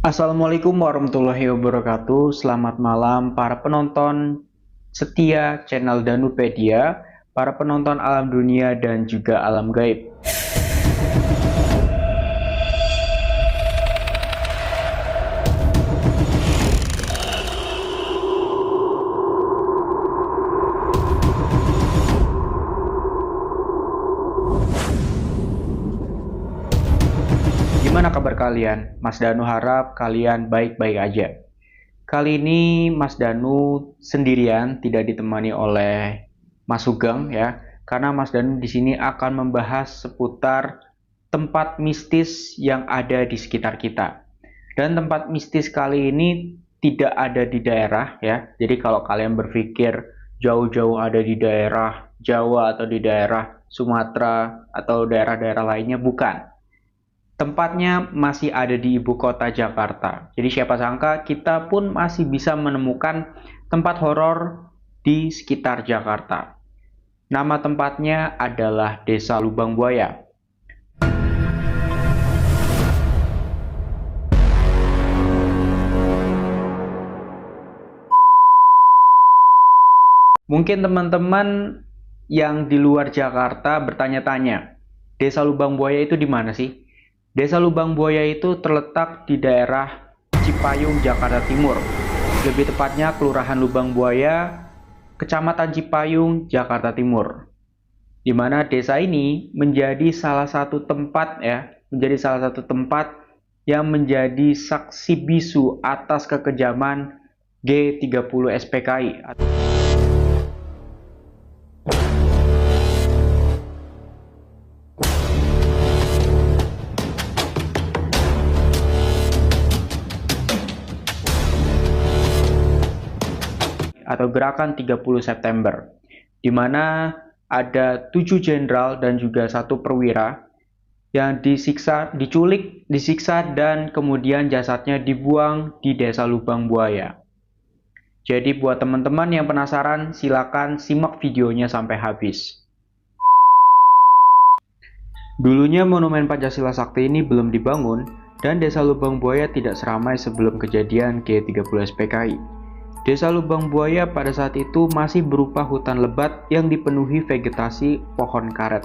Assalamualaikum warahmatullahi wabarakatuh. Selamat malam para penonton setia channel Danupedia, para penonton alam dunia dan juga alam gaib. Gimana kabar kalian? Mas Danu harap kalian baik-baik aja. Kali ini Mas Danu sendirian, tidak ditemani oleh Mas Sugeng ya, karena Mas Danu di sini akan membahas seputar tempat mistis yang ada di sekitar kita. Dan tempat mistis kali ini tidak ada di daerah ya. Jadi kalau kalian berpikir jauh-jauh ada di daerah Jawa atau di daerah Sumatera atau daerah-daerah lainnya, bukan. Tempatnya masih ada di ibu kota Jakarta. Jadi siapa sangka kita pun masih bisa menemukan tempat horor di sekitar Jakarta. Nama tempatnya adalah Desa Lubang Buaya. Mungkin teman-teman yang di luar Jakarta bertanya-tanya, Desa Lubang Buaya itu di mana sih? Desa Lubang Buaya itu terletak di daerah Cipayung, Jakarta Timur. Lebih tepatnya Kelurahan Lubang Buaya, Kecamatan Cipayung, Jakarta Timur. Di mana desa ini menjadi salah satu tempat yang menjadi saksi bisu atas kekejaman G30 SPKI. Atau Gerakan 30 September, di mana ada 7 jenderal dan juga 1 perwira yang disiksa dan kemudian jasadnya dibuang di Desa Lubang Buaya. Jadi buat teman-teman yang penasaran, silakan simak videonya sampai habis. Dulunya Monumen Pancasila Sakti ini belum dibangun dan Desa Lubang Buaya tidak seramai sebelum kejadian G30 SPKI. Desa Lubang Buaya pada saat itu masih berupa hutan lebat yang dipenuhi vegetasi pohon karet.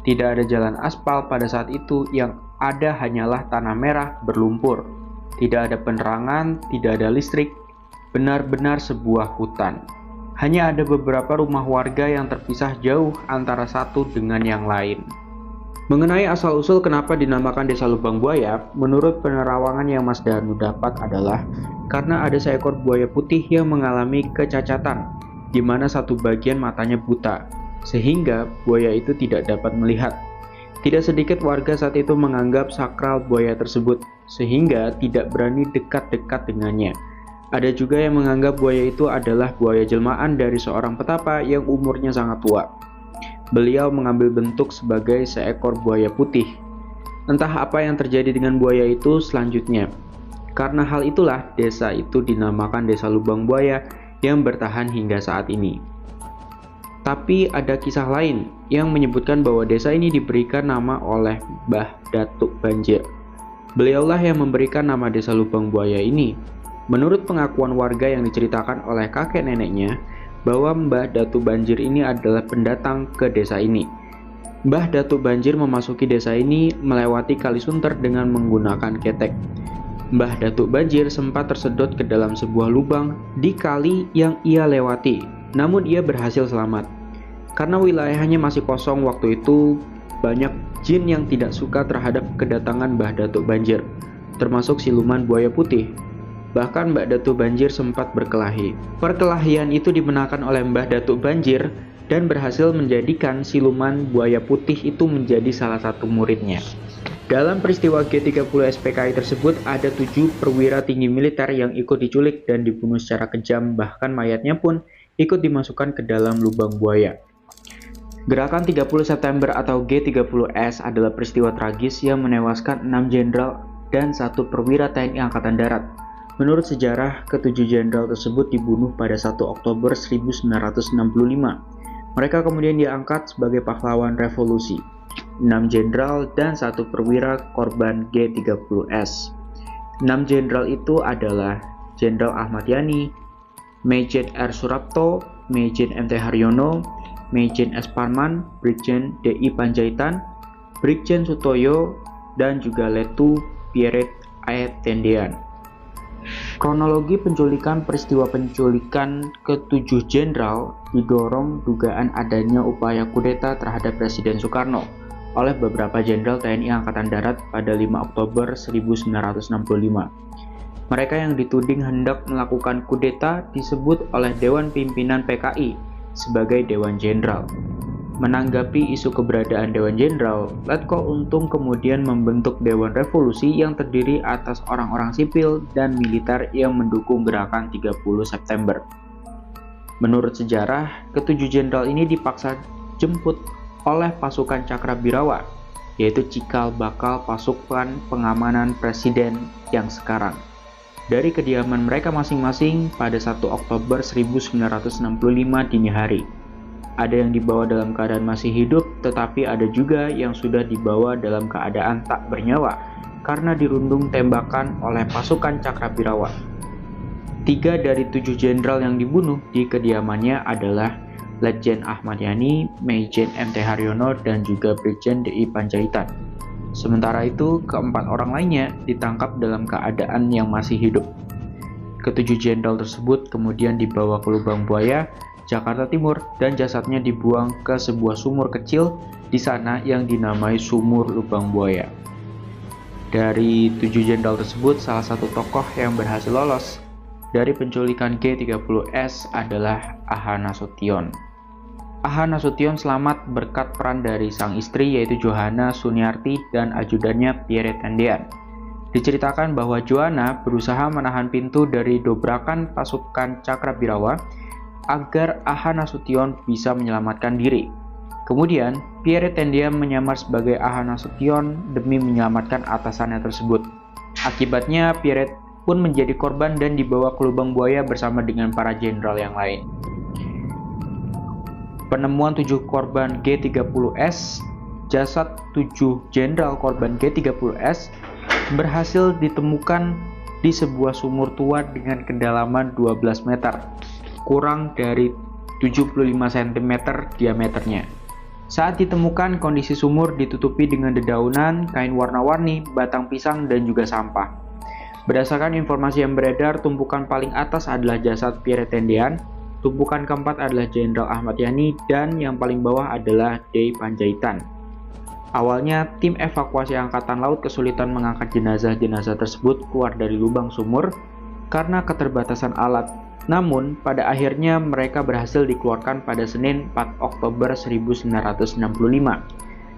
Tidak ada jalan aspal pada saat itu, yang ada hanyalah tanah merah berlumpur. Tidak ada penerangan, tidak ada listrik, benar-benar sebuah hutan. Hanya ada beberapa rumah warga yang terpisah jauh antara satu dengan yang lain. Mengenai asal-usul kenapa dinamakan Desa Lubang Buaya, menurut penerawangan yang Mas Danu dapat adalah karena ada seekor buaya putih yang mengalami kecacatan, di mana satu bagian matanya buta, sehingga buaya itu tidak dapat melihat. Tidak sedikit warga saat itu menganggap sakral buaya tersebut, sehingga tidak berani dekat-dekat dengannya. Ada juga yang menganggap buaya itu adalah buaya jelmaan dari seorang petapa yang umurnya sangat tua. Beliau mengambil bentuk sebagai seekor buaya putih. Entah apa yang terjadi dengan buaya itu selanjutnya. Karena hal itulah desa itu dinamakan Desa Lubang Buaya yang bertahan hingga saat ini. Tapi ada kisah lain yang menyebutkan bahwa desa ini diberikan nama oleh Mbah Datuk Banjir. Beliaulah yang memberikan nama Desa Lubang Buaya ini. Menurut pengakuan warga yang diceritakan oleh kakek neneknya, bahwa Mbah Datuk Banjir ini adalah pendatang ke desa ini. Mbah Datuk Banjir memasuki desa ini melewati Kali Sunter dengan menggunakan ketek. Mbah Datuk Banjir sempat tersedot ke dalam sebuah lubang di kali yang ia lewati, namun ia berhasil selamat. Karena wilayahnya masih kosong waktu itu, banyak jin yang tidak suka terhadap kedatangan Mbah Datuk Banjir, termasuk siluman buaya putih. Bahkan Mbah Datuk Banjir sempat berkelahi. Perkelahian itu dimenangkan oleh Mbah Datuk Banjir dan berhasil menjadikan siluman buaya putih itu menjadi salah satu muridnya. Dalam peristiwa G30 SPKI tersebut ada 7 perwira tinggi militer yang ikut diculik dan dibunuh secara kejam, bahkan mayatnya pun ikut dimasukkan ke dalam lubang buaya. Gerakan 30 September atau G30S adalah peristiwa tragis yang menewaskan 6 jenderal dan 1 perwira TNI Angkatan Darat. Menurut sejarah, ketujuh jenderal tersebut dibunuh pada 1 Oktober 1965. Mereka kemudian diangkat sebagai pahlawan revolusi. 6 jenderal dan 1 perwira korban G30S. 6 jenderal itu adalah Jenderal Ahmad Yani, Majen R. Surapto, Majen MT Haryono, Majen S. Parman, Brigjen DI Panjaitan, Brigjen Sutoyo, dan juga Letu Pierre Tendean. Kronologi peristiwa penculikan ke-7 jenderal didorong dugaan adanya upaya kudeta terhadap Presiden Soekarno oleh beberapa jenderal TNI Angkatan Darat pada 5 Oktober 1965. Mereka yang dituding hendak melakukan kudeta disebut oleh Dewan Pimpinan PKI sebagai Dewan Jenderal. Menanggapi isu keberadaan Dewan Jenderal, Letko Untung kemudian membentuk Dewan Revolusi yang terdiri atas orang-orang sipil dan militer yang mendukung gerakan 30 September. Menurut sejarah, ke-7 jenderal ini dipaksa jemput oleh pasukan Cakrabirawa, yaitu cikal bakal pasukan pengamanan presiden yang sekarang, dari kediaman mereka masing-masing pada 1 Oktober 1965 dini hari. Ada yang dibawa dalam keadaan masih hidup, tetapi ada juga yang sudah dibawa dalam keadaan tak bernyawa karena dirundung tembakan oleh pasukan Cakrabirawa. 3 dari 7 jenderal yang dibunuh di kediamannya adalah Letjen Ahmad Yani, Majen MT Haryono, dan juga Brigjen DI Panjaitan. Sementara itu, keempat orang lainnya ditangkap dalam keadaan yang masih hidup. Ke-7 jenderal tersebut kemudian dibawa ke Lubang Buaya, Jakarta Timur, dan jasadnya dibuang ke sebuah sumur kecil di sana yang dinamai Sumur Lubang Buaya. Dari 7 jenderal tersebut, salah satu tokoh yang berhasil lolos dari penculikan G30S adalah Aha Nasution. Aha Nasution selamat berkat peran dari sang istri yaitu Johanna Suniarti dan ajudannya Pierre Tendean. Diceritakan bahwa Johanna berusaha menahan pintu dari dobrakan pasukan Cakrabirawa agar Aha Nasution bisa menyelamatkan diri. Kemudian, Pierre Tendean menyamar sebagai Aha Nasution demi menyelamatkan atasannya tersebut. Akibatnya, Pierre pun menjadi korban dan dibawa ke Lubang Buaya bersama dengan para jenderal yang lain. Penemuan 7 korban G30S, jasad 7 jenderal korban G30S berhasil ditemukan di sebuah sumur tua dengan kedalaman 12 meter, kurang dari 75 cm diameternya. Saat ditemukan, kondisi sumur ditutupi dengan dedaunan, kain warna-warni, batang pisang, dan juga sampah. Berdasarkan informasi yang beredar, tumpukan paling atas adalah jasad Pierre Tendean, tumpukan keempat adalah Jenderal Ahmad Yani, dan yang paling bawah adalah DI Panjaitan. Awalnya, tim evakuasi Angkatan Laut kesulitan mengangkat jenazah-jenazah tersebut keluar dari lubang sumur karena keterbatasan alat. Namun, pada akhirnya mereka berhasil dikeluarkan pada Senin 4 Oktober 1965.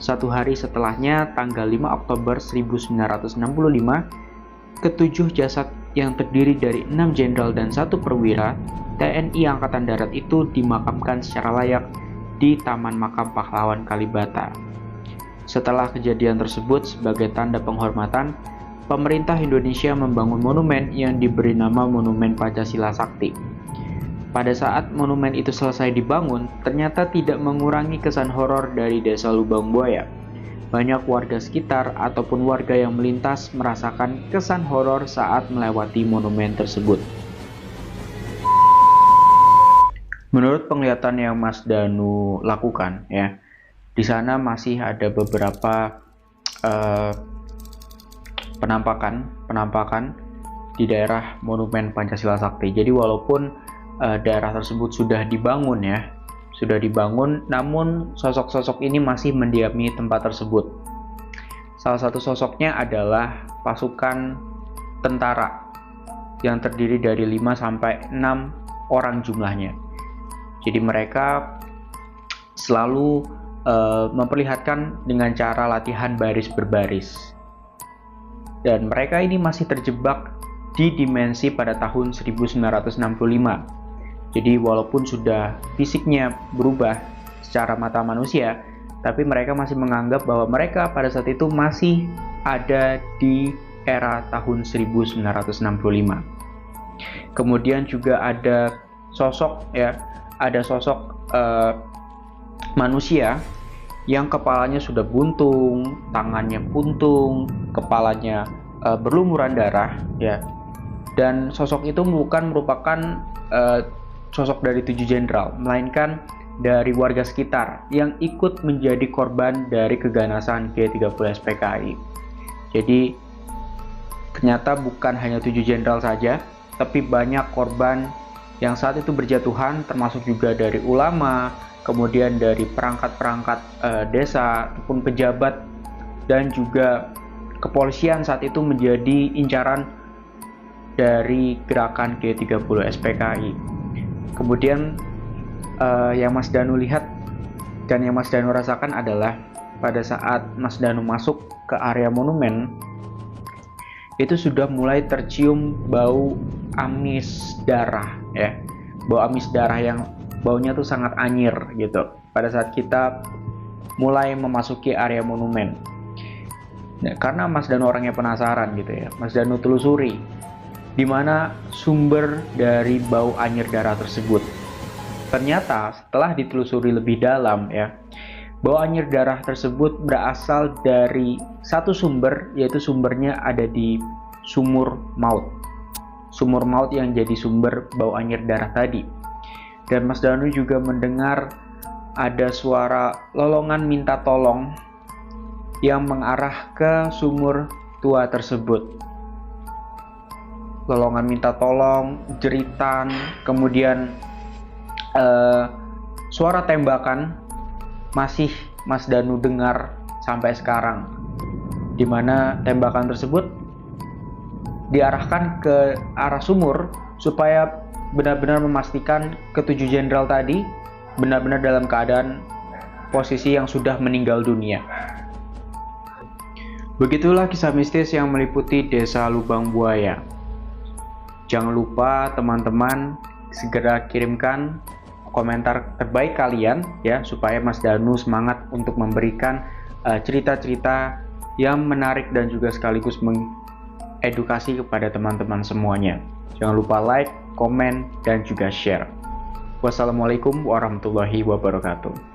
Satu hari setelahnya, tanggal 5 Oktober 1965, ke-7 jasad yang terdiri dari 6 jenderal dan 1 perwira TNI Angkatan Darat itu dimakamkan secara layak di Taman Makam Pahlawan Kalibata. Setelah kejadian tersebut, sebagai tanda penghormatan, pemerintah Indonesia membangun monumen yang diberi nama Monumen Pancasila Sakti. Pada saat monumen itu selesai dibangun, ternyata tidak mengurangi kesan horor dari Desa Lubang Buaya. Banyak warga sekitar ataupun warga yang melintas merasakan kesan horor saat melewati monumen tersebut. Menurut penglihatan yang Mas Danu lakukan, ya, di sana masih ada beberapa penampakan di daerah Monumen Pancasila Sakti. Jadi walaupun daerah tersebut sudah dibangun, namun sosok-sosok ini masih mendiami tempat tersebut. Salah satu sosoknya adalah pasukan tentara yang terdiri dari 5 sampai 6 orang jumlahnya. Jadi mereka selalu memperlihatkan dengan cara latihan baris berbaris. Dan mereka ini masih terjebak di dimensi pada tahun 1965. Jadi walaupun sudah fisiknya berubah secara mata manusia, tapi mereka masih menganggap bahwa mereka pada saat itu masih ada di era tahun 1965. Kemudian juga ada sosok manusia yang kepalanya sudah buntung, tangannya buntung, kepalanya berlumuran darah ya. Dan sosok itu bukan merupakan sosok dari 7 jenderal, melainkan dari warga sekitar yang ikut menjadi korban dari keganasan G30 SPKI. Jadi ternyata bukan hanya 7 jenderal saja, tapi banyak korban yang saat itu berjatuhan, termasuk juga dari ulama, kemudian dari perangkat-perangkat desa ataupun pejabat, dan juga kepolisian saat itu menjadi incaran dari gerakan G30 SPKI. Kemudian yang Mas Danu lihat dan yang Mas Danu rasakan adalah pada saat Mas Danu masuk ke area monumen, itu sudah mulai tercium bau amis darah ya. Bau amis darah yang baunya tuh sangat anyir gitu pada saat kita mulai memasuki area monumen. Nah, karena Mas Danu orangnya penasaran gitu ya, Mas Danu telusuri di mana sumber dari bau anyir darah tersebut. Ternyata setelah ditelusuri lebih dalam ya, bau anyir darah tersebut berasal dari satu sumber, yaitu sumbernya ada di sumur maut. Sumur maut yang jadi sumber bau anyir darah tadi. Dan Mas Danu juga mendengar ada suara lolongan minta tolong yang mengarah ke sumur tua tersebut. Lolongan minta tolong, jeritan, kemudian suara tembakan masih Mas Danu dengar sampai sekarang, di mana tembakan tersebut diarahkan ke arah sumur supaya benar-benar memastikan ketujuh jenderal tadi benar-benar dalam keadaan posisi yang sudah meninggal dunia. Begitulah kisah mistis yang meliputi Desa Lubang Buaya. Jangan lupa teman-teman segera kirimkan komentar terbaik kalian ya, supaya Mas Danu semangat untuk memberikan cerita-cerita yang menarik dan juga sekaligus mengedukasi kepada teman-teman semuanya. Jangan lupa like, komen, dan juga share. Wassalamualaikum warahmatullahi wabarakatuh.